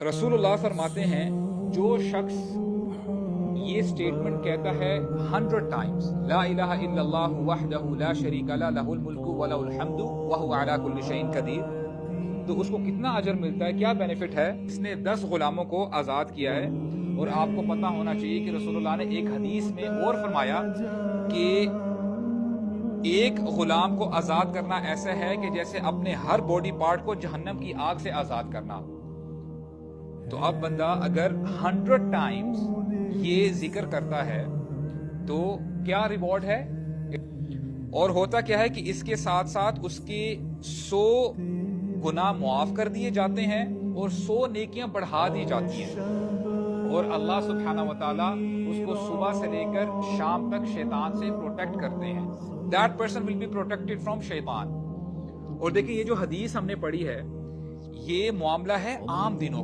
रसूलुल्लाह फरमाते हैं, जो शख्स ये स्टेटमेंट कहता है 100 टाइम्स, ला इलाहा इल्लल्लाह वहदहु ला शरीका ला लहुल मुल्कु व लहुल हम्दु व हुवा अला कुल्लि शैइन कदीर, तो उसको कितना अजर मिलता है, क्या बेनिफिट है। इसने 10 गुलामों को आज़ाद किया है। और आपको पता होना चाहिए कि रसूलुल्लाह ने एक हदीस में और फरमाया कि एक गुलाम को आज़ाद करना ऐसा है कि जैसे अपने हर बॉडी पार्ट को जहन्नम की आग से आज़ाद करना। तो अब बंदा अगर 100 टाइम्स ये जिक्र करता है तो क्या रिवॉर्ड है। और होता क्या है कि इसके साथ साथ उसके 100 गुनाह मुआफ कर दिए जाते हैं और 100 नेकियां बढ़ा दी जाती हैं। और अल्लाह सुब्हानहू व तआला उसको सुबह से लेकर शाम तक शैतान से प्रोटेक्ट करते हैं। That person will be protected from शैतान। और देखिए, ये जो हदीस हमने पढ़ी है, ये मामला है आम दिनों का।